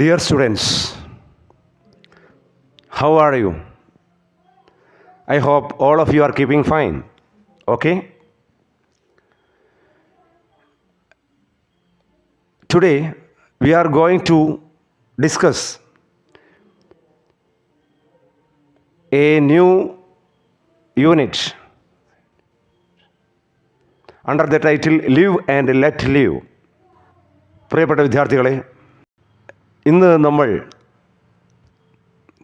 Dear students, how are you? I hope all of you are keeping fine. Okay? Today we are going to discuss a new unit under the title Live and Let Live. പ്രിയപ്പെട്ട വിദ്യാർത്ഥികളെ, ഇന്ന് നമ്മൾ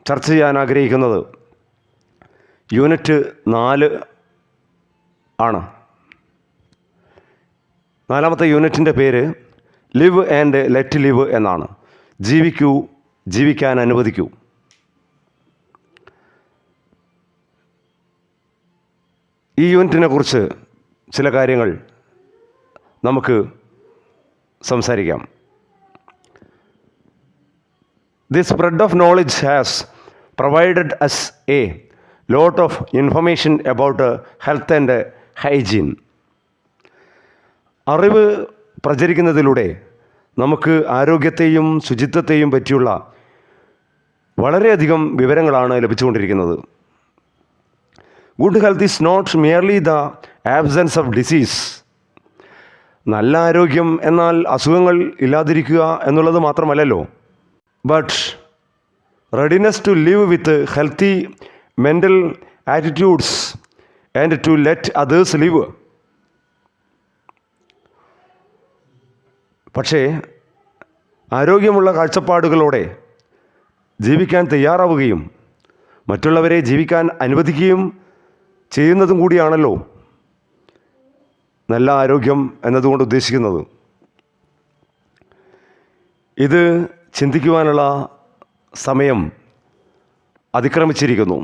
ചർച്ച ചെയ്യാൻ ആഗ്രഹിക്കുന്നത് unit 4 ആണ്. 4ാമത്തെ യൂണിറ്റിൻ്റെ പേര് ലിവ് ആൻഡ് ലെറ്റ് ലിവ് എന്നാണ്. ജീവിക്കൂ, ജീവിക്കാൻ അനുവദിക്കൂ. ഈ യൂണിറ്റിനെ കുറിച്ച് ചില കാര്യങ്ങൾ നമുക്ക് സംസാരിക്കാം. The spread of knowledge has provided us a lot of information about health and hygiene. അറിവ് പ്രചരിക്കുന്നതിലൂടെ നമുക്ക് ആരോഗ്യത്തെയും ശുചിത്വത്തെയും പറ്റിയുള്ള വളരെയധികം വിവരങ്ങളാണ് ലഭിച്ചുകൊണ്ടിരിക്കുന്നത്. Good health is not merely the absence of disease. നല്ല ആരോഗ്യം എന്നാൽ അസുഖങ്ങൾ ഇല്ലാതിരിക്കുക എന്നുള്ളത് മാത്രമല്ലല്ലോ. But readiness to live with healthy mental attitudes and to let others live. പക്ഷേ ആരോഗ്യമുള്ള കാഴ്ചപ്പാടുകളോടെ ജീവിക്കാൻ തയ്യാറാവുകയും മറ്റുള്ളവരെ ജീവിക്കാൻ അനുവദിക്കുകയും ചെയ്യുന്നതും കൂടിയാണല്ലോ നല്ല ആരോഗ്യം എന്നതുകൊണ്ട് ഉദ്ദേശിക്കുന്നത്. ഇത് ചിന്തിക്കുവാനുള്ള സമയം അതിക്രമിച്ചിരിക്കുന്നു.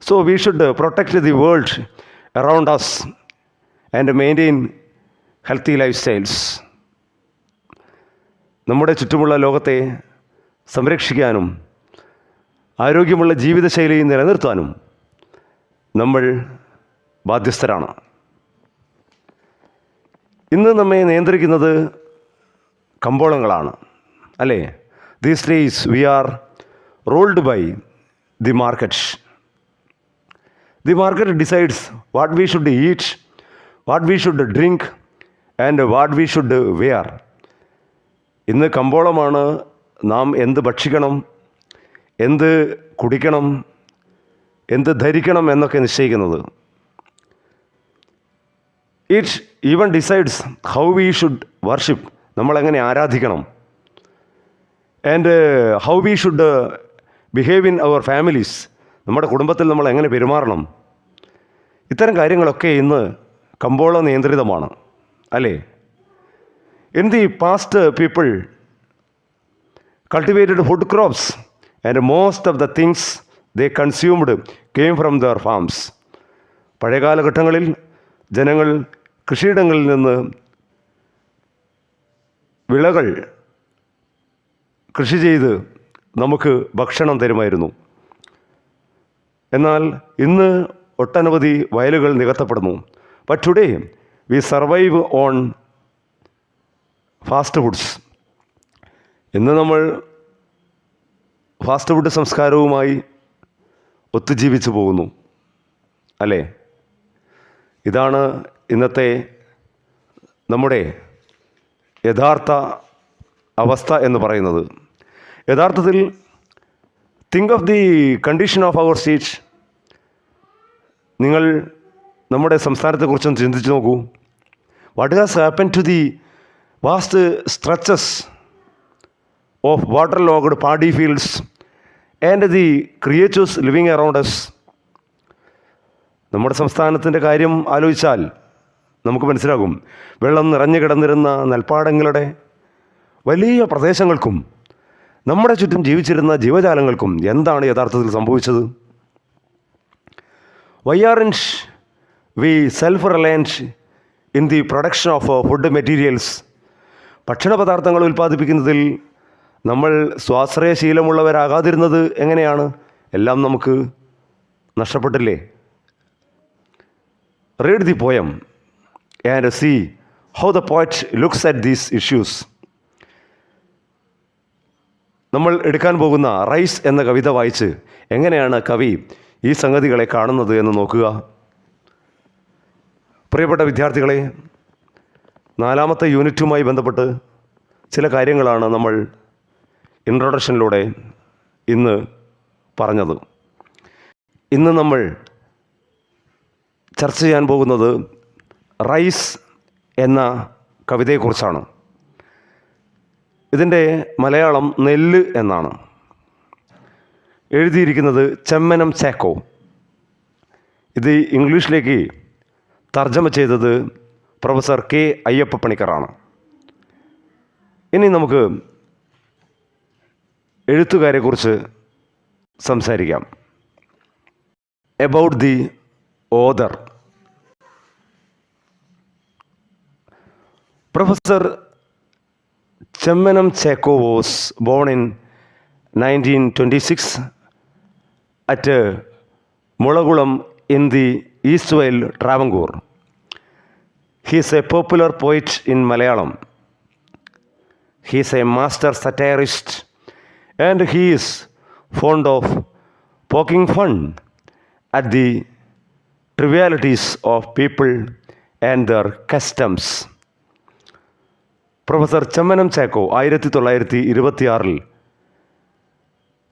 So we should protect the world around us and maintain healthy life styles. നമ്മുടെ ചുറ്റുമുള്ള ലോകത്തെ സംരക്ഷിക്കാനും ആരോഗ്യമുള്ള ജീവിതശൈലി നിലനിർത്താനും നമ്മൾ ബാധ്യസ്ഥരാണ്. ഇന്ന് നമ്മെ നിയന്ത്രിക്കുന്നത് കമ്പോളങ്ങളാണ്, അല്ലേ? These days we are ruled by the market. The market decides what we should eat, what we should drink and what we should wear. ഇന്ന് കമ്പോളമാണ് നാം എന്ത് ഭക്ഷിക്കണം, എന്ത് കുടിക്കണം, എന്ത് ധരിക്കണം എന്നൊക്കെ നിശ്ചയിക്കുന്നത്. It even decides how we should worship, നമ്മളെങ്ങനെ ആരാധിക്കണം, and how we should behave in our families, നമ്മുടെ കുടുംബത്തിൽ നമ്മൾ എങ്ങനെ പെരുമാറണം. ഇത്തരം കാര്യങ്ങളൊക്കെ ഇന്ന് കമ്പോള നിയന്ത്രിതമാണ്, അല്ലേ? In the past people cultivated food crops and most of the things they consumed came from there farms. പഴയ കാലഘട്ടങ്ങളിൽ ജനങ്ങൾ കൃഷിയിടങ്ങളിൽ നിന്ന് വിളകൾ കൃഷി ചെയ്ത് നമുക്ക് ഭക്ഷണം തരുമായിരുന്നു. എന്നാൽ ഇന്ന് ഒട്ടനവധി വയലുകൾ നികത്തപ്പെടുന്നു. But today we survive on fast foods. ഇന്ന് നമ്മൾ ഫാസ്റ്റ് ഫുഡ് സംസ്കാരവുമായി ഒത്തുജീവിച്ചു പോകുന്നു, അല്ലേ? ഇതാണ് ഇന്നത്തെ നമ്മുടെ യഥാർത്ഥ അവസ്ഥ എന്ന് പറയുന്നത്. യഥാർത്ഥത്തിൽ think of the condition of our state. നിങ്ങൾ നമ്മുടെ സംസ്ഥാനത്തെക്കുറിച്ചൊന്ന് ചിന്തിച്ച് നോക്കൂ. What has happen to the vast stretches of waterlogged paddy fields and the creatures living around us. നമ്മുടെ സംസ്ഥാനത്തിൻ്റെ കാര്യം ആലോചിച്ചാൽ നമുക്ക് മനസ്സിലാകും. വെള്ളം നിറഞ്ഞു കിടന്നിരുന്ന നെൽപ്പാടങ്ങളുടെ വലിയ പ്രദേശങ്ങൾക്കും നമ്മുടെ ചുറ്റും ജീവിച്ചിരുന്ന ജീവജാലങ്ങൾക്കും എന്താണ് യഥാർത്ഥത്തിൽ സംഭവിച്ചത്? Why aren't we self reliant in the production of food materials? ഭക്ഷണ പദാർത്ഥങ്ങൾ ഉൽപ്പാദിപ്പിക്കുന്നതിൽ നമ്മൾ സ്വാശ്രയശീലമുള്ളവരാകാതിരുന്നത് എങ്ങനെയാണ്? എല്ലാം നമുക്ക് നഷ്ടപ്പെട്ടില്ലേ? Read the poem and see how the poet looks at these issues. നമ്മൾ എടുക്കാൻ പോകുന്ന റൈസ് എന്ന കവിത വായിച്ച് എങ്ങനെയാണ് കവി ഈ സംഗതികളെ കാണുന്നത് എന്ന് നോക്കുക. പ്രിയപ്പെട്ട വിദ്യാർത്ഥികളെ, 4ാമത്തെ യൂണിറ്റുമായി ബന്ധപ്പെട്ട് ചില കാര്യങ്ങളാണ് നമ്മൾ ഇൻട്രൊഡക്ഷനിലൂടെ ഇന്ന് പറഞ്ഞത്. ഇന്ന് നമ്മൾ ചർച്ച ചെയ്യാൻ പോകുന്നത് റൈസ് എന്ന കവിതയെക്കുറിച്ചാണ്. ഇതിൻ്റെ മലയാളം നെല്ല് എന്നാണ്. എഴുതിയിരിക്കുന്നത് ചെമ്മനം ചാക്കോ. ഇത് ഇംഗ്ലീഷിലേക്ക് തർജ്ജമ ചെയ്തത് പ്രൊഫസർ കെ അയ്യപ്പ പണിക്കറാണ്. ഇനി നമുക്ക് എഴുത്തുകാരെക്കുറിച്ച് സംസാരിക്കാം. About the author. Professor Chemmanam Chacko was born in 1926 at Mulagulam in the Eastwell, Travancore. He is a popular poet in Malayalam. He is a master satirist and he is fond of poking fun at the trivialities of people and their customs. Professor Chemmanam Chacko 1926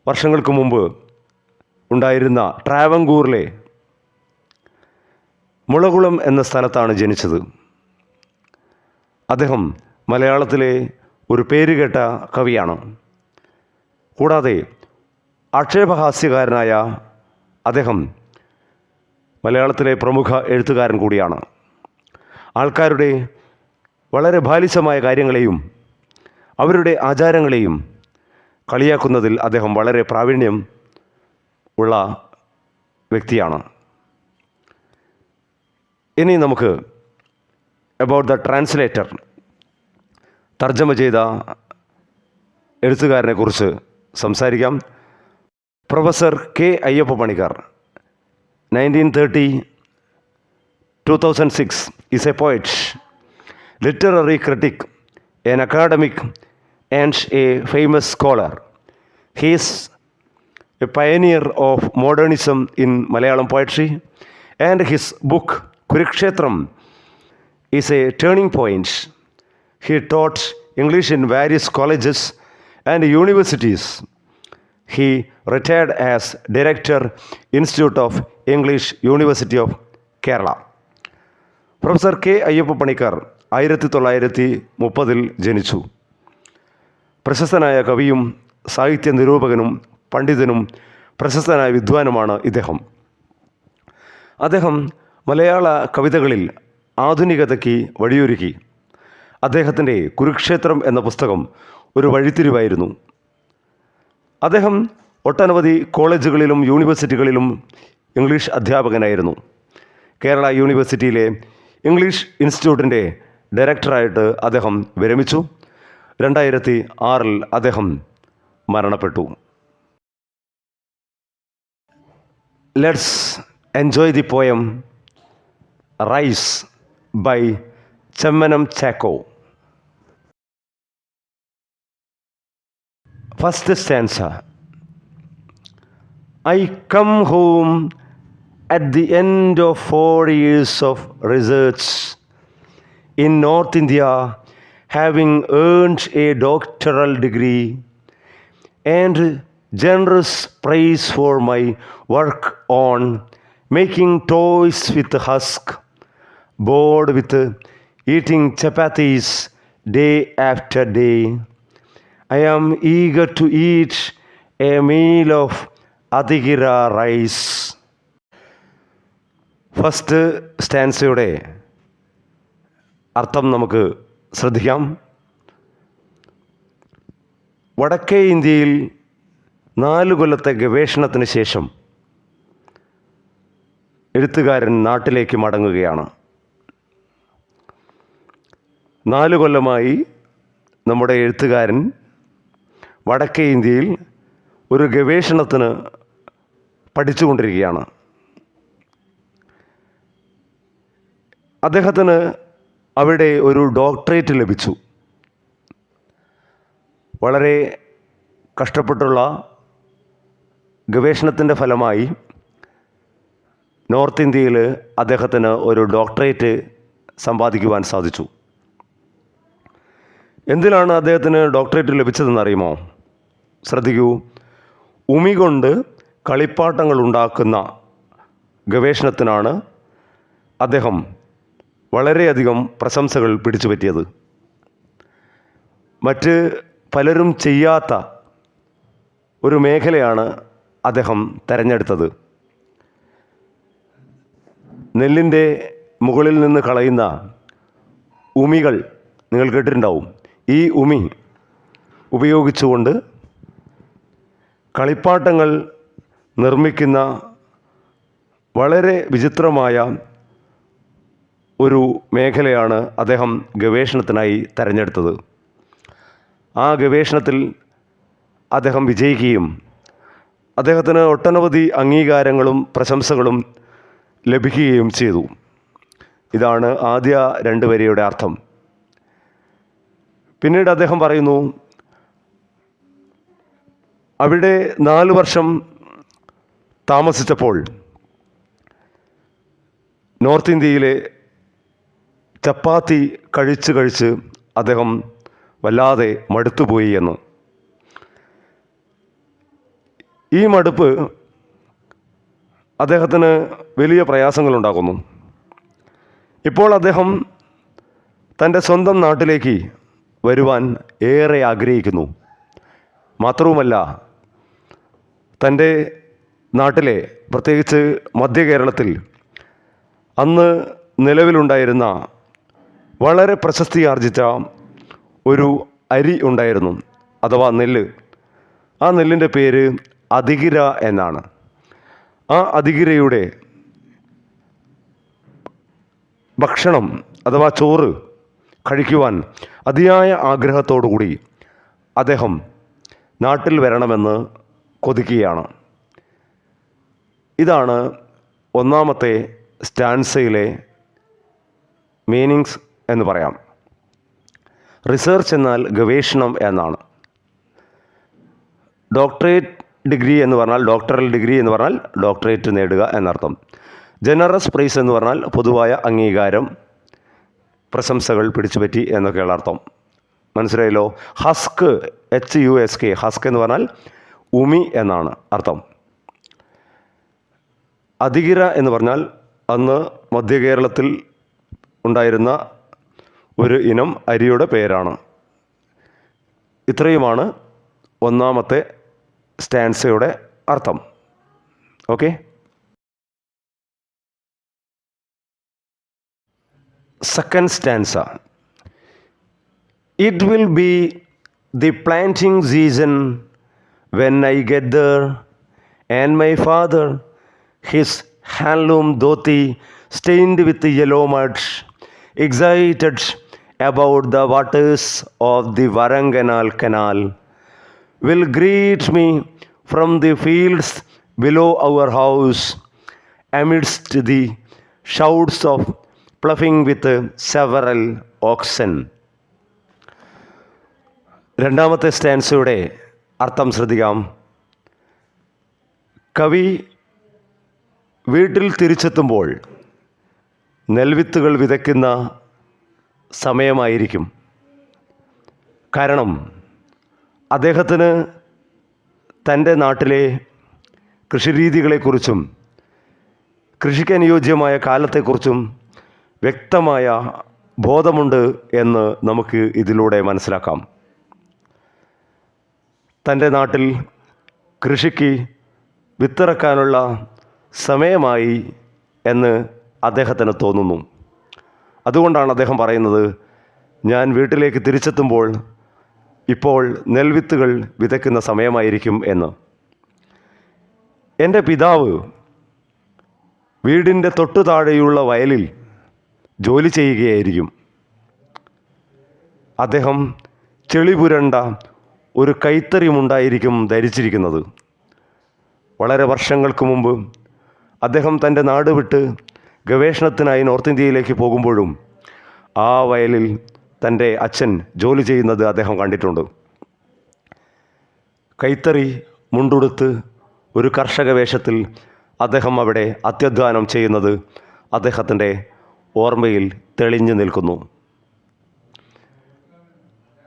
വർഷങ്ങൾക്ക് മുമ്പ് ഉണ്ടായിരുന്ന ട്രാവങ്കൂറിലെ മുളകുളം എന്ന സ്ഥലത്താണ് ജനിച്ചത്. അദ്ദേഹം മലയാളത്തിലെ ഒരു പേരുകേട്ട കവിയാണ്. കൂടാതെ ആക്ഷേപഹാസ്യകാരനായ അദ്ദേഹം മലയാളത്തിലെ പ്രമുഖ എഴുത്തുകാരൻ കൂടിയാണ്. ആൾക്കാരുടെ വളരെ ബാലിശമായ കാര്യങ്ങളെയും അവരുടെ ആചാരങ്ങളെയും കളിയാക്കുന്നതിൽ അദ്ദേഹം വളരെ പ്രാവീണ്യം ഉള്ള വ്യക്തിയാണ്. ഇനി നമുക്ക് അബൌട്ട് ദ ട്രാൻസ്ലേറ്റർ, തർജ്ജമ ചെയ്ത എഴുത്തുകാരനെ കുറിച്ച് സംസാരിക്കാം. Professor K Ayyappa Panicker, 1930-2006, is a poet, literary critic, an academic, and a famous scholar. He is a pioneer of modernism in Malayalam poetry, and his book Kurukshetram is a turning point. He taught English in various colleges and universities. He retired as Director, Institute of English, University of Kerala. Professor K Ayyappa Panicker 1930 ജനിച്ചു. പ്രശസ്തനായ കവിയും സാഹിത്യ നിരൂപകനും പണ്ഡിതനും പ്രശസ്തനായ വിദ്വാനുമാണ് ഇദ്ദേഹം. അദ്ദേഹം മലയാള കവിതകളിൽ ആധുനികതയ്ക്ക് വഴിയൊരുക്കി. അദ്ദേഹത്തിൻ്റെ കുരുക്ഷേത്രം എന്ന പുസ്തകം ഒരു വഴിത്തിരിവായിരുന്നു. അദ്ദേഹം ഒട്ടനവധി കോളേജുകളിലും യൂണിവേഴ്സിറ്റികളിലും ഇംഗ്ലീഷ് അധ്യാപകനായിരുന്നു. കേരള യൂണിവേഴ്സിറ്റിയിലെ ഇംഗ്ലീഷ് ഇൻസ്റ്റിറ്റ്യൂട്ടിൻ്റെ ഡയറക്ടറായിട്ട് അദ്ദേഹം വിരമിച്ചു. 2006 അദ്ദേഹം മരണപ്പെട്ടു. Let's enjoy the poem rice by Chemmanam Chacko. First stanza. I come home at the end of 4 years of research in North India, having earned a doctoral degree and generous praise for my work on making toys with husk, bored with eating chapatis day after day. I am eager to eat a meal of Adigira rice. First സ്റ്റാൻസയുടെ അർത്ഥം നമുക്ക് ശ്രദ്ധിക്കാം. വടക്കേ ഇന്ത്യയിൽ 4 കൊല്ലത്തെ ഗവേഷണത്തിന് ശേഷം എഴുത്തുകാരൻ നാട്ടിലേക്ക് മടങ്ങുകയാണ്. 4 കൊല്ലമായി നമ്മുടെ എഴുത്തുകാരൻ വടക്കേ ഇന്ത്യയിൽ ഒരു ഗവേഷണത്തിന് പഠിച്ചുകൊണ്ടിരിക്കുകയാണ്. അദ്ദേഹത്തിന് അവിടെ ഒരു ഡോക്ടറേറ്റ് ലഭിച്ചു. വളരെ കഷ്ടപ്പെട്ടുള്ള ഗവേഷണത്തിൻ്റെ ഫലമായി നോർത്ത് ഇന്ത്യയിൽ അദ്ദേഹത്തിന് ഒരു ഡോക്ടറേറ്റ് സമ്പാദിക്കുവാൻ സാധിച്ചു. എന്തിനാണ് അദ്ദേഹത്തിന് ഡോക്ടറേറ്റ് ലഭിച്ചതെന്നറിയുമോ? ശ്രദ്ധിക്കൂ. ഉമി കൊണ്ട് കളിപ്പാട്ടങ്ങൾ ഉണ്ടാക്കുന്ന ഗവേഷണത്തിനാണ് അദ്ദേഹം വളരെയധികം പ്രശംസകൾ പിടിച്ചുപറ്റിയത്. മറ്റ് പലരും ചെയ്യാത്ത ഒരു മേഖലയാണ് അദ്ദേഹം തിരഞ്ഞെടുത്തത്. നെല്ലിൻ്റെ മുകളിൽ നിന്ന് കളയുന്ന ഉമികൾ നിങ്ങൾ കേട്ടിട്ടുണ്ടാവും. ഈ ഉമി ഉപയോഗിച്ചുകൊണ്ട് കളിപ്പാട്ടങ്ങൾ നിർമ്മിക്കുന്ന വളരെ വിചിത്രമായ ഒരു മേഖലയാണ് അദ്ദേഹം ഗവേഷണത്തിനായി തിരഞ്ഞെടുത്തത്. ആ ഗവേഷണത്തിൽ അദ്ദേഹം വിജയിക്കുകയും അദ്ദേഹത്തിന് ഒട്ടനവധി അംഗീകാരങ്ങളും പ്രശംസകളും ലഭിക്കുകയും ചെയ്തു. ഇതാണ് ആദ്യ 2 വരിയുടെ അർത്ഥം. പിന്നീട് അദ്ദേഹം പറയുന്നു, അവിടെ 4 വർഷം താമസിച്ചപ്പോൾ നോർത്ത് ഇന്ത്യയിലെ ചപ്പാത്തി കഴിച്ച് അദ്ദേഹം വല്ലാതെ മടുത്തുപോയി എന്ന്. ഈ മടുപ്പ് അദ്ദേഹത്തിന് വലിയ പ്രയാസങ്ങളുണ്ടാക്കുന്നു. ഇപ്പോൾ അദ്ദേഹം തൻ്റെ സ്വന്തം നാട്ടിലേക്ക് വരുവാൻ ഏറെ ആഗ്രഹിക്കുന്നു. മാത്രവുമല്ല, തൻ്റെ നാട്ടിലെ, പ്രത്യേകിച്ച് മധ്യ കേരളത്തിൽ അന്ന് നിലവിലുണ്ടായിരുന്ന വളരെ പ്രശസ്തിയാർജിച്ച ഒരു അരി ഉണ്ടായിരുന്നു, അഥവാ നെല്ല്. ആ നെല്ലിൻ്റെ പേര് അതികിര എന്നാണ്. ആ അതികിരയുടെ ഭക്ഷണം അഥവാ ചോറ് കഴിക്കുവാൻ അതിയായ ആഗ്രഹത്തോടുകൂടി അദ്ദേഹം നാട്ടിൽ വരണമെന്ന് കൊതിക്കുകയാണ്. ഇതാണ് ഒന്നാമത്തെ സ്റ്റാൻസയിലെ മീനിങ്സ് എന്ന് പറയാം. റിസർച്ച് എന്നാൽ ഗവേഷണം എന്നാണ്. ഡോക്ടറേറ്റ് ഡിഗ്രി എന്ന് പറഞ്ഞാൽ, ഡോക്ടറൽ ഡിഗ്രി എന്ന് പറഞ്ഞാൽ ഡോക്ടറേറ്റ് നേടുക എന്നർത്ഥം. ജനറസ് പ്രൈസ് എന്ന് പറഞ്ഞാൽ പൊതുവായ അംഗീകാരം, പ്രശംസകൾ പിടിച്ചുപറ്റി എന്നൊക്കെയുള്ള അർത്ഥം. മനസ്സിലായല്ലോ? ഹസ്ക്, HUSK, ഹസ്ക് എന്ന് പറഞ്ഞാൽ ഉമി എന്നാണ് അർത്ഥം. അതികിര എന്ന് പറഞ്ഞാൽ അന്ന് മധ്യ കേരളത്തിൽ ഉണ്ടായിരുന്ന ഒരു ഇനം അരിയുടെ പേരാണ്. ഇത്രയുമാണ് ഒന്നാമത്തെ സ്റ്റാൻസയുടെ അർത്ഥം. Okay. Second stanza. It will be the planting season when I get there, and my father, his handloom dhoti stained with yellow mud, excited about the waters of the Varanganal Canal, will greet me from the fields below our house, amidst the shouts of ploughing with several oxen. രണ്ടാമത്തെ സ്റ്റാൻസയുടെ അർത്ഥം ശ്രദ്ധിക്കാം. കവി വീട്ടിൽ തിരിച്ചെത്തുമ്പോൾ നെൽവിത്തുകൾ വിതയ്ക്കുന്ന സമയമായിരിക്കും. കാരണം അദ്ദേഹത്തിന് തൻ്റെ നാട്ടിലെ കൃഷിരീതികളെക്കുറിച്ചും കൃഷിക്ക് അനുയോജ്യമായ കാലത്തെക്കുറിച്ചും വ്യക്തമായ ബോധമുണ്ട് എന്ന് നമുക്ക് ഇതിലൂടെ മനസ്സിലാക്കാം. തൻ്റെ നാട്ടിൽ കൃഷിക്ക് വിത്തിറക്കാനുള്ള സമയമായി എന്ന് അദ്ദേഹത്തിന് തോന്നുന്നു. അതുകൊണ്ടാണ് അദ്ദേഹം പറയുന്നത്, ഞാൻ വീട്ടിലേക്ക് തിരിച്ചെത്തുമ്പോൾ ഇപ്പോൾ നെൽവിത്തുകൾ വിതയ്ക്കുന്ന സമയമായിരിക്കും എന്ന്. എൻ്റെ പിതാവ് വീടിൻ്റെ തൊട്ടു താഴെയുള്ള വയലിൽ ജോലി ചെയ്യുകയായിരിക്കും. അദ്ദേഹം ചെളി പുരണ്ട ഒരു കൈത്തറിയുമുണ്ടായിരിക്കും ധരിച്ചിരിക്കുന്നത്. വളരെ വർഷങ്ങൾക്ക് മുമ്പ് അദ്ദേഹം തൻ്റെ നാട് വിട്ട് ഗവേഷണത്തിനായി നോർത്ത് ഇന്ത്യയിലേക്ക് പോകുമ്പോഴും ആ വയലിൽ തൻ്റെ അച്ഛൻ ജോലി ചെയ്യുന്നത് അദ്ദേഹം കണ്ടിട്ടുണ്ട്. കൈത്തറി മുണ്ടുടുത്ത് ഒരു കർഷക വേഷത്തിൽ അദ്ദേഹം അവിടെ അത്യധ്വാനം ചെയ്യുന്നത് അദ്ദേഹത്തിൻ്റെ ഓർമ്മയിൽ തെളിഞ്ഞു നിൽക്കുന്നു.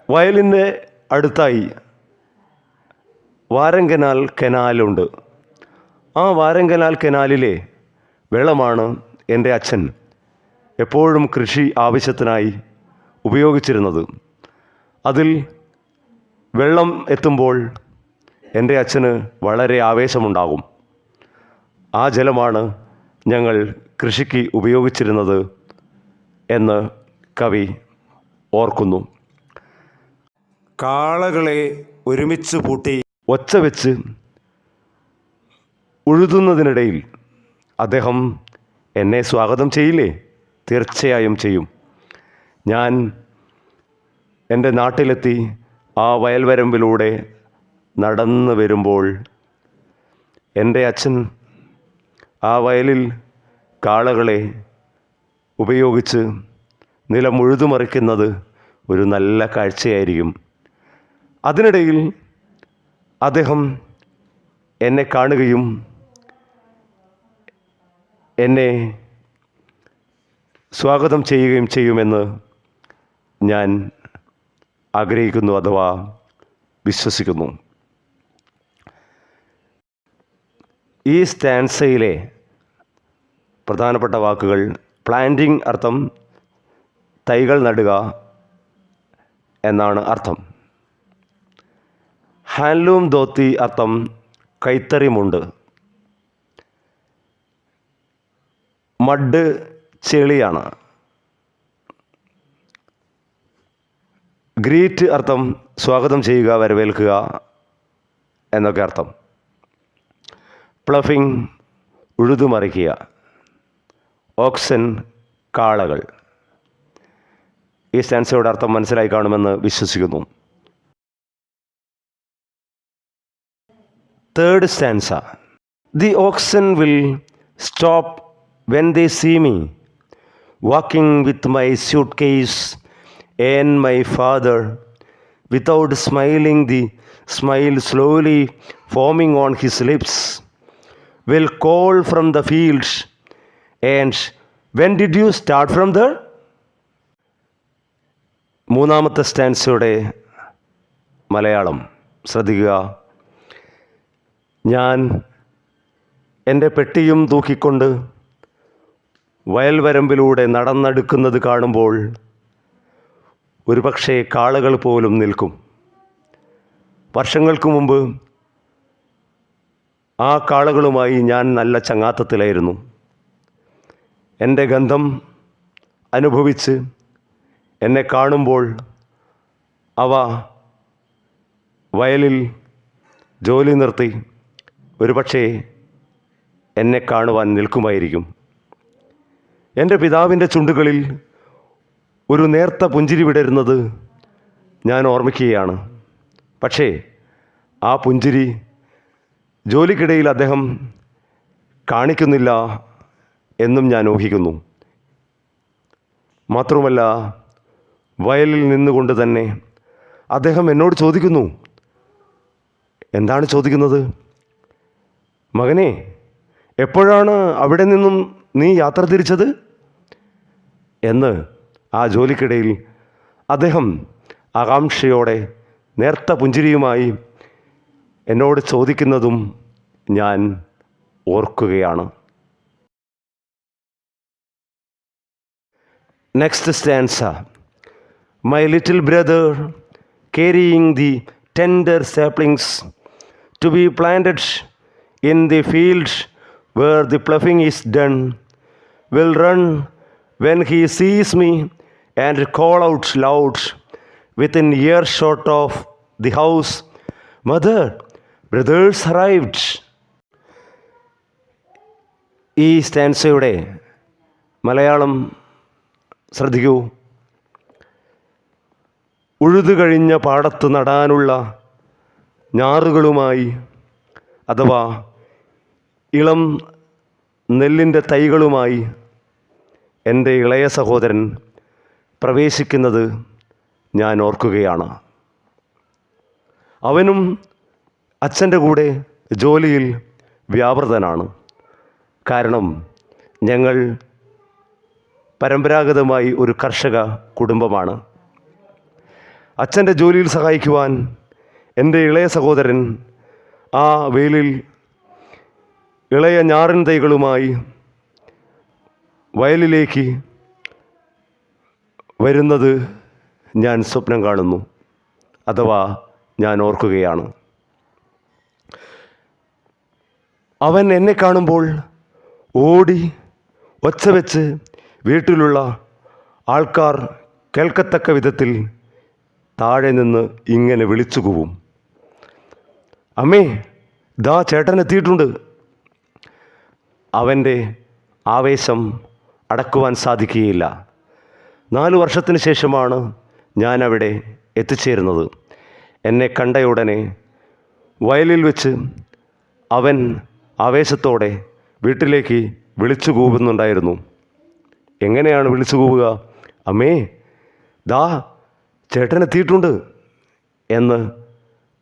വയലിൻ്റെ അടുത്തായി വാരങ്കനാൽ കനാലുണ്ട്. ആ വാരങ്കനാൽ കനാലിലെ വെള്ളമാണ് എൻ്റെ അച്ഛൻ എപ്പോഴും കൃഷി ആവശ്യത്തിനായി ഉപയോഗിച്ചിരുന്നത്. അതിൽ വെള്ളം എത്തുമ്പോൾ എൻ്റെ അച്ഛന് വളരെ ആവേശമുണ്ടാകും. ആ ജലമാണ് ഞങ്ങൾ കൃഷിക്ക് ഉപയോഗിച്ചിരുന്നത് എന്ന് കവി ഓർക്കുന്നു. കാളകളെ ഒരുമിച്ച് പൂട്ടി ഒച്ച വെച്ച് ഉഴുതുന്നതിനിടയിൽ അദ്ദേഹം എന്നെ സ്വാഗതം ചെയ്യില്ലേ? തീർച്ചയായും ചെയ്യും. ഞാൻ എൻ്റെ നാട്ടിലെത്തി ആ വയൽവരമ്പിലൂടെ നടന്നു വരുമ്പോൾ എൻ്റെ അച്ഛൻ ആ വയലിൽ കാളകളെ ഉപയോഗിച്ച് നിലം ഉഴുതുമറിക്കുന്നത് ഒരു നല്ല കാഴ്ചയായിരിക്കും. അതിനിടയിൽ അദ്ദേഹം എന്നെ കാണുകയും എന്നെ സ്വാഗതം ചെയ്യുകയും ചെയ്യുമെന്ന് ഞാൻ ആഗ്രഹിക്കുന്നു അഥവാ വിശ്വസിക്കുന്നു. ഈ സ്റ്റാൻസയിലെ പ്രധാനപ്പെട്ട വാക്കുകൾ: പ്ലാന്റിംഗ് അർത്ഥം തൈകൾ നടുക എന്നാണ് അർത്ഥം. ഹാൻഡ്ലൂം ധോത്തി അർത്ഥം കൈത്തറിമുണ്ട്. മഡ് ചെളിയാണ്. ഗ്രീറ്റ് അർത്ഥം സ്വാഗതം ചെയ്യുക, വരവേൽക്കുക എന്നൊക്കെ അർത്ഥം. പ്ലഫിംഗ് ഉഴുതുമറിക്കുക. ഓക്സൻ കാളകൾ. ഈ സ്റ്റാൻസയുടെ അർത്ഥം മനസ്സിലായി കാണുമെന്ന് വിശ്വസിക്കുന്നു. Third stanza. The oxen will stop when they see me walking with my suitcase and my father, without smiling, the smile slowly forming on his lips, will call from the fields, and when did you start from there? മൂന്നാമത്തെ സ്റ്റാൻസയുടെ മലയാളം ശ്രദ്ധിക്കുക. ഞാൻ എൻ്റെ പെട്ടിയും തൂക്കിക്കൊണ്ട് വയൽവരമ്പിലൂടെ നടന്നെടുക്കുന്നത് കാണുമ്പോൾ ഒരുപക്ഷെ കാളകൾ പോലും നിൽക്കും. വർഷങ്ങൾക്ക് മുമ്പ് ആ കാളകളുമായി ഞാൻ നല്ല ചങ്ങാത്തത്തിലായിരുന്നു. എൻ്റെ ഗന്ധം അനുഭവിച്ച് എന്നെ കാണുമ്പോൾ അവ വയലിൽ ജോലി നിർത്തി ഒരുപക്ഷെ എന്നെ കാണുവാൻ നിൽക്കുമായിരിക്കും. എൻ്റെ പിതാവിൻ്റെ ചുണ്ടുകളിൽ ഒരു നേർത്ത പുഞ്ചിരി വിടരുന്നത് ഞാൻ ഓർമ്മിക്കുകയാണ്. പക്ഷേ ആ പുഞ്ചിരി ജോലിക്കിടയിൽ അദ്ദേഹം കാണിക്കുന്നില്ല എന്നും ഞാൻ ഊഹിക്കുന്നു. മാത്രമല്ല, വയലിൽ നിന്നുകൊണ്ട് തന്നെ അദ്ദേഹം എന്നോട് ചോദിക്കുന്നു. എന്താണ് ചോദിക്കുന്നത്? മകനെ, എപ്പോഴാണ് അവിടെ നിന്നും നീ യാത്ര തിരിച്ചത് എന്ന് ആ ജോലിക്കിടയിൽ അദ്ദേഹം ആകാംക്ഷയോടെ നേർത്ത പുഞ്ചിരിയുമായി എന്നോട് ചോദിക്കുന്നതും ഞാൻ ഓർക്കുകയാണ്. Next stanza. My little brother carrying the tender saplings to be planted in the fields where the ploughing is done, will run when he sees me and call out loud within earshot of the house, "Mother, brothers arrived." ഈ സ്റ്റാൻസയുടെ മലയാളം ശ്രദ്ധിക്കൂ. ഉഴുതു കഴിഞ്ഞ പാടത്ത് നടാനുള്ള ഞാറുകളുമായി അഥവാ ഇളം നെല്ലിൻ്റെ തൈകളുമായി എൻ്റെ ഇളയ സഹോദരൻ പ്രവേശിക്കുന്നത് ഞാൻ ഓർക്കുകയാണ്. അവനും അച്ഛൻ്റെ കൂടെ ജോലിയിൽ വ്യാപൃതനാണ്. കാരണം ഞങ്ങൾ പരമ്പരാഗതമായി ഒരു കർഷക കുടുംബമാണ്. അച്ഛൻ്റെ ജോലിയിൽ സഹായിക്കുവാൻ എൻ്റെ ഇളയ സഹോദരൻ ആ വെയിലിൽ ഇളയ ഞാറിൻ തൈകളുമായി വയലിലേക്ക് വരുന്നത് ഞാൻ സ്വപ്നം കാണുന്നു, അഥവാ ഞാൻ ഓർക്കുകയാണ്. അവൻ എന്നെ കാണുമ്പോൾ ഓടി ഒച്ച വെച്ച് വീട്ടിലുള്ള ആൾക്കാർ കേൾക്കത്തക്ക വിധത്തിൽ താഴെ നിന്ന് ഇങ്ങനെ വിളിച്ചു കൂവും, അമ്മേ, ദാ ചേട്ടൻ എത്തിയിട്ടുണ്ട്. അവൻ്റെ ആവേശം അടക്കുവാൻ സാധിക്കുകയില്ല. 4 വർഷത്തിന് ശേഷമാണ് ഞാൻ അവിടെ എത്തിച്ചേരുന്നത്. എന്നെ കണ്ടയുടനെ വയലിൽ വെച്ച് അവൻ ആവേശത്തോടെ വീട്ടിലേക്ക് വിളിച്ചു കൂവുന്നുണ്ടായിരുന്നു. എങ്ങനെയാണ് വിളിച്ചു കൂവുക? അമ്മേ, ദാ ചേട്ടൻ എത്തിയിട്ടുണ്ട് എന്ന്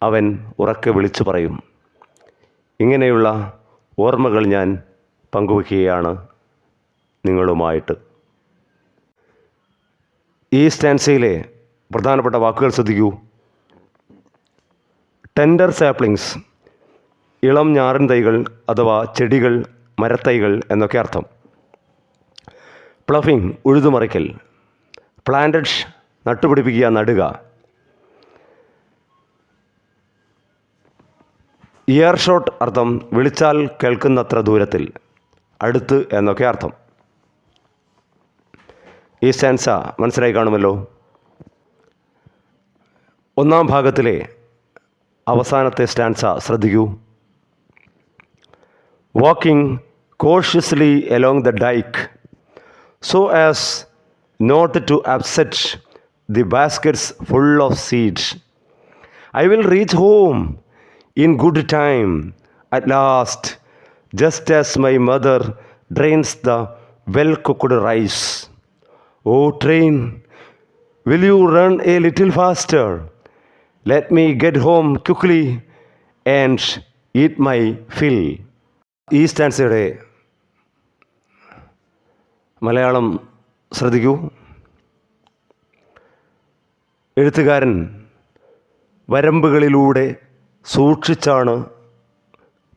അവൻ ഉറക്കെ വിളിച്ചു പറയും. ഇങ്ങനെയുള്ള ഓർമ്മകൾ ഞാൻ പങ്കുവയ്ക്കുകയാണ് നിങ്ങളുമായിട്ട്. ഈ സ്റ്റാൻസയിലെ പ്രധാനപ്പെട്ട വാക്കുകൾ ശ്രദ്ധിക്കൂ. ടെൻഡർ സാപ്ലിങ്സ്, ഇളം ഞാറിൻ തൈകൾ അഥവാ ചെടികൾ, മരത്തൈകൾ എന്നൊക്കെ അർത്ഥം. പ്ലഫിംഗ്, ഉഴുതുമറിക്കൽ. പ്ലാന്റഡ്, നട്ടുപിടിപ്പിക്കുക, നടുക. ഇയർ ഷോട്ട് അർത്ഥം വിളിച്ചാൽ കേൾക്കുന്നത്ര ദൂരത്തിൽ, അടുത്ത് എന്നൊക്കെ അർത്ഥം. ഈ സ്റ്റാൻസ മനസ്സിലായി കാണുമല്ലോ. ഒന്നാം ഭാഗത്തിലെ അവസാനത്തെ സ്റ്റാൻസ ശ്രദ്ധിക്കൂ. Walking cautiously along the dike so as not to upset the baskets full of seeds. I will reach home in good time at last, just as my mother drains the well-cooked rice. Oh train, will you run a little faster? Let me get home quickly and eat my fill. ഈ സ്റ്റാൻസയുടെ മലയാളം ശ്രദ്ധിക്കൂ. എഴുത്തുകാരൻ വരമ്പുകളിലൂടെ സൂക്ഷിച്ചാണ്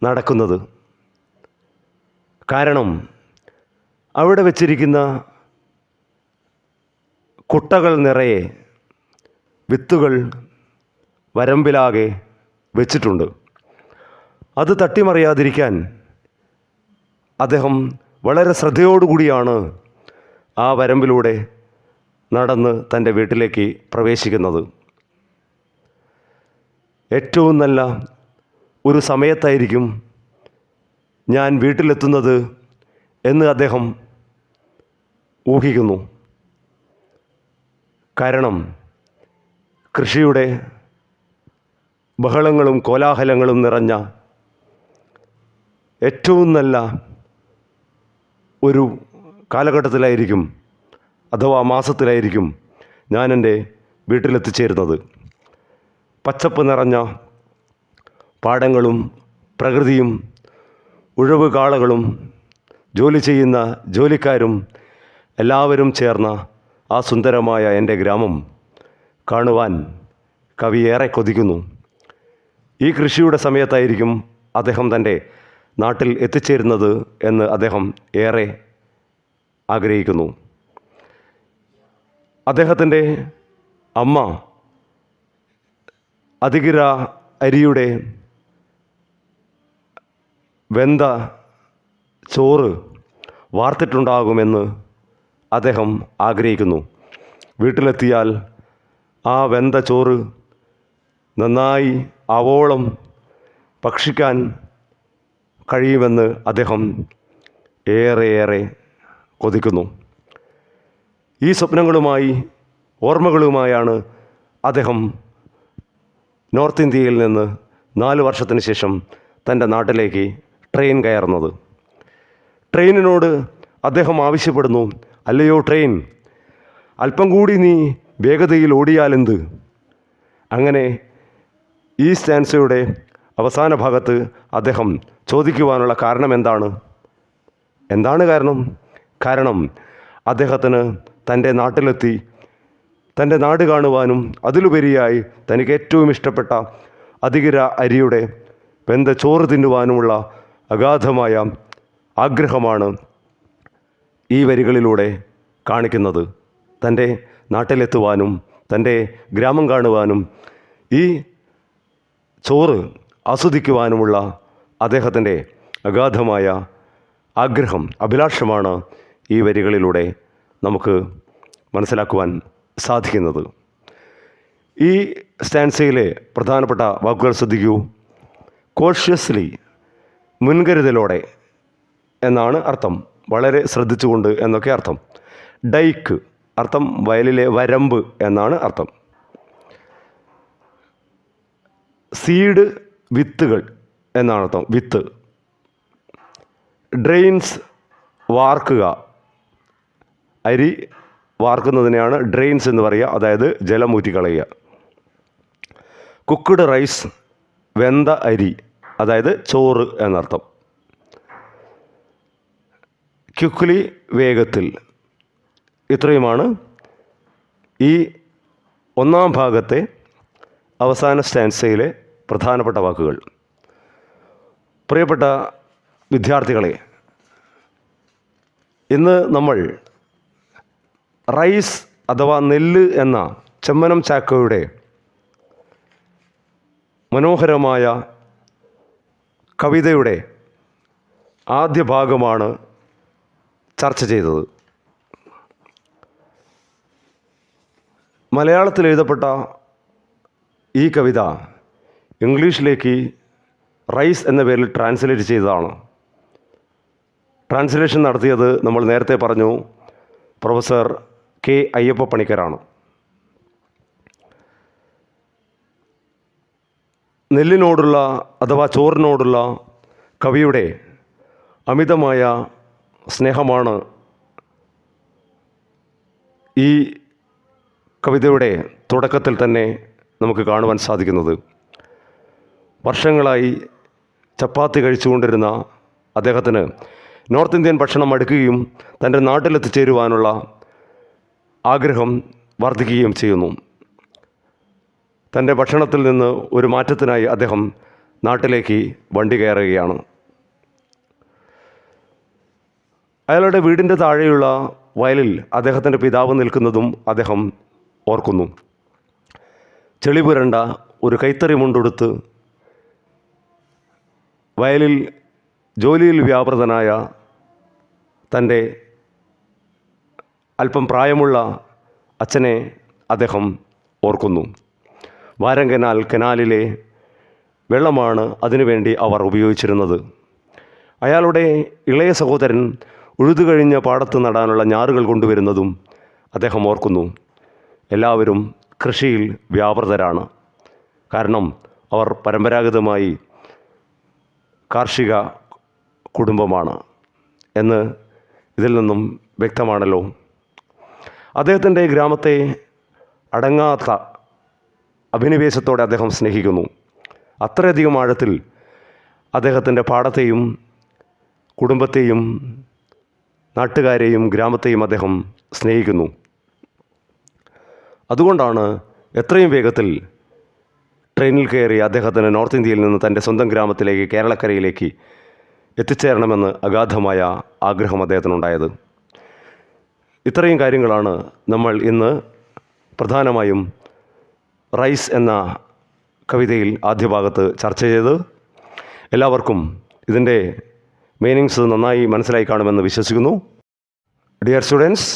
നടക്കുന്നത്. കാരണം അവിടെ വച്ചിരിക്കുന്ന കുട്ടകൾ നിറയെ വിത്തുകൾ വരമ്പിലാകെ വെച്ചിട്ടുണ്ട്. അത് തട്ടിമറിയാതിരിക്കാൻ അദ്ദേഹം വളരെ ശ്രദ്ധയോടുകൂടിയാണ് ആ വരമ്പിലൂടെ നടന്ന് തൻ്റെ വീട്ടിലേക്ക് പ്രവേശിക്കുന്നത്. ഏറ്റവും നല്ല ഒരു സമയത്തായിരിക്കും ഞാൻ വീട്ടിലെത്തുന്നത് എന്ന് അദ്ദേഹം ഊഹിക്കുന്നു. കാരണം കൃഷിയുടെ ബഹളങ്ങളും കോലാഹലങ്ങളും നിറഞ്ഞ ഏറ്റവും നല്ല ഒരു കാലഘട്ടത്തിലായിരിക്കും, അഥവാ മാസത്തിലായിരിക്കും ഞാൻ എൻ്റെ വീട്ടിലെത്തിച്ചേരുന്നത്. പച്ചപ്പ് നിറഞ്ഞ പാടങ്ങളും പ്രകൃതിയും ഉഴവ് കാളകളും ജോലി ചെയ്യുന്ന ജോലിക്കാരും എല്ലാവരും ചേർന്ന ആ സുന്ദരമായ എൻ്റെ ഗ്രാമം കാണുവാൻ കവി ഏറെ കൊതിക്കുന്നു. ഈ കൃഷിയുടെ സമയത്തായിരിക്കും അദ്ദേഹം തൻ്റെ നാട്ടിൽ എത്തിച്ചേരുന്നത് എന്ന് അദ്ദേഹം ഏറെ ആഗ്രഹിക്കുന്നു. അദ്ദേഹത്തിൻ്റെ അമ്മ അതികിര അരിയുടെ വെന്ത ചോറ് വാർത്തിട്ടുണ്ടാകുമെന്ന് അദ്ദേഹം ആഗ്രഹിക്കുന്നു. വീട്ടിലെത്തിയാൽ ആ വെന്ത ചോറ് നന്നായി ആവോളം ഭക്ഷിക്കാൻ കഴിയുമെന്ന് അദ്ദേഹം ഏറെ കൊതിക്കുന്നു. ഈ സ്വപ്നങ്ങളുമായി ഓർമ്മകളുമായാണ് അദ്ദേഹം നോർത്ത് ഇന്ത്യയിൽ നിന്ന് 4 വർഷത്തിന് ശേഷം തൻ്റെ നാട്ടിലേക്ക് ട്രെയിൻ കയറുന്നത്. ട്രെയിനിനോട് അദ്ദേഹം ആവശ്യപ്പെടുന്നു, അല്ലയോ ട്രെയിൻ, അല്പം കൂടി നീ വേഗതയിൽ ഓടിയാലെന്ത്. അങ്ങനെ ഈ സ്റ്റാൻസയുടെ അവസാന ഭാഗത്ത് അദ്ദേഹം ചോദിക്കുവാനുള്ള കാരണം എന്താണ് കാരണം അദ്ദേഹത്തിന് തൻ്റെ നാട്ടിലെത്തി തൻ്റെ നാട് കാണുവാനും അതിലുപരിയായി തനിക്ക് ഏറ്റവും ഇഷ്ടപ്പെട്ട അതികിര അരിയുടെ വെന്ത ചോറ് തിന്നുവാനുമുള്ള അഗാധമായ ആഗ്രഹമാണ് ഈ വരികളിലൂടെ കാണിക്കുന്നത്. തൻ്റെ നാട്ടിലെത്തുവാനും തൻ്റെ ഗ്രാമം കാണുവാനും ഈ ചോറ് ആസ്വദിക്കുവാനുമുള്ള അദ്ദേഹത്തിൻ്റെ അഗാധമായ ആഗ്രഹം, അഭിലാഷമാണ് ഈ വരികളിലൂടെ നമുക്ക് മനസ്സിലാക്കുവാൻ സാധിക്കുന്നത്. ഈ സ്റ്റാൻസയിലെ പ്രധാനപ്പെട്ട വാക്കുകൾ ശ്രദ്ധിക്കൂ. കോഷ്യസ്ലി, മുൻകരുതലോടെ എന്നാണ് അർത്ഥം. വളരെ ശ്രദ്ധിച്ചുകൊണ്ട് എന്നൊക്കെ അർത്ഥം. ഡൈക്ക്, അർത്ഥം വയലിലെ വരമ്പ് എന്നാണ് അർത്ഥം. സീഡ്, വിത്തുകൾ എന്നാണ് അർത്ഥം, വിത്ത്. ഡ്രെയിൻസ്, വാർക്കുക, അരി വാർക്കുന്നതിനെയാണ് ഡ്രെയിൻസ് എന്ന് പറയുക, അതായത് ജലം ഊറ്റിക്കളയുക. കുക്ക്ഡ് റൈസ്, വെന്ത അരി, അതായത് ചോറ് എന്നർത്ഥം. ക്വിക്ക്ലി, വേഗത്തിൽ. ഇത്രയുമാണ് ഈ ഒന്നാം ഭാഗത്തെ അവസാന സ്റ്റാൻസയിലെ പ്രധാനപ്പെട്ട വാക്കുകൾ. പ്രിയപ്പെട്ട വിദ്യാർത്ഥികളെ, ഇന്ന് നമ്മൾ റൈസ് അഥവാ നെല്ല് എന്ന ചെമ്മനം ചാക്കോയുടെ മനോഹരമായ കവിതയുടെ ആദ്യ ഭാഗമാണ് ചർച്ച ചെയ്തത്. മലയാളത്തിൽ എഴുതപ്പെട്ട ഈ കവിത ഇംഗ്ലീഷിലേക്ക് റൈസ് എന്ന പേരിൽ ട്രാൻസ്ലേറ്റ് ചെയ്തതാണ്. ട്രാൻസ്ലേഷൻ നടത്തിയത് നമ്മൾ നേരത്തെ പറഞ്ഞു പ്രൊഫസർ കെ അയ്യപ്പ പണിക്കരാണ്. നെല്ലിനോടുള്ള അഥവാ ചോറിനോടുള്ള കവിയുടെ അമിതമായ സ്നേഹമാണ് ഈ കവിതയുടെ തുടക്കത്തിൽ തന്നെ നമുക്ക് കാണുവാൻ സാധിക്കുന്നത്. വർഷങ്ങളായി ചപ്പാത്തി കഴിച്ചുകൊണ്ടിരുന്ന അദ്ദേഹത്തിന് നോർത്ത് ഇന്ത്യൻ ഭക്ഷണം അടുക്കുകയും തൻ്റെ നാട്ടിലെത്തിച്ചേരുവാനുള്ള ആഗ്രഹം വർദ്ധിക്കുകയും ചെയ്യുന്നു. തൻ്റെ ഭക്ഷണത്തിൽ നിന്ന് ഒരു മാറ്റത്തിനായി അദ്ദേഹം നാട്ടിലേക്ക് വണ്ടി കയറുകയാണ്. അയാളുടെ വീടിൻ്റെ താഴെയുള്ള വയലിൽ അദ്ദേഹത്തിൻ്റെ പിതാവ് നിൽക്കുന്നതും അദ്ദേഹം ഓർക്കുന്നു. ചെളി പുരണ്ട ഒരു കൈത്തറി മുണ്ടുടുത്ത് വയലിൽ ജോലിയിൽ വ്യാപൃതനായ തൻ്റെ അല്പം പ്രായമുള്ള അച്ഛനെ അദ്ദേഹം ഓർക്കുന്നു. വാരങ്കനാൽ കനാലിലെ വെള്ളമാണ് അതിനുവേണ്ടി അവർ ഉപയോഗിച്ചിരുന്നത്. അയാളുടെ ഇളയ സഹോദരൻ ഉഴുതുകഴിഞ്ഞ പാടത്ത് നടാനുള്ള ഞാറുകൾ കൊണ്ടുവരുന്നതും അദ്ദേഹം ഓർക്കുന്നു. എല്ലാവരും കൃഷിയിൽ വ്യാപൃതരാണ്. കാരണം അവർ പരമ്പരാഗതമായി കാർഷിക കുടുംബമാണ് എന്ന് ഇതിൽ നിന്നും വ്യക്തമാണല്ലോ. അദ്ദേഹത്തിൻ്റെ ഗ്രാമത്തെ അടങ്ങാത്ത അഭിനിവേശത്തോടെ അദ്ദേഹം സ്നേഹിക്കുന്നു. അത്രയധികം ആഴത്തിൽ അദ്ദേഹത്തിൻ്റെ പാടത്തെയും കുടുംബത്തെയും നാട്ടുകാരെയും ഗ്രാമത്തെയും അദ്ദേഹം സ്നേഹിക്കുന്നു. അതുകൊണ്ടാണ് എത്രയും വേഗത്തിൽ ട്രെയിനിൽ കയറി അദ്ദേഹത്തിന് നോർത്ത് ഇന്ത്യയിൽ നിന്ന് തൻ്റെ സ്വന്തം ഗ്രാമത്തിലേക്ക്, കേരളക്കരയിലേക്ക് എത്തിച്ചേരണമെന്ന് അഗാധമായ ആഗ്രഹം അദ്ദേഹത്തിനുണ്ടായത്. ഇത്രയും കാര്യങ്ങളാണ് നമ്മൾ ഇന്ന് പ്രധാനമായും റൈസ് എന്ന കവിതയിൽ ആദ്യ ഭാഗത്ത് ചർച്ച ചെയ്തത്. എല്ലാവർക്കും ഇതിൻ്റെ മീനിങ്സ് നന്നായി മനസ്സിലായി കാണുമെന്ന് വിശ്വസിക്കുന്നു. ഡിയർ സ്റ്റുഡൻസ്,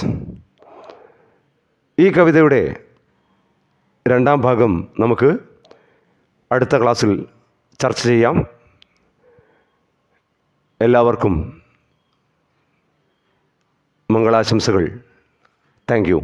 ഈ കവിതയുടെ രണ്ടാം ഭാഗം നമുക്ക് അടുത്ത ക്ലാസ്സിൽ ചർച്ച ചെയ്യാം. എല്ലാവർക്കും മംഗളാശംസകൾ. Thank U.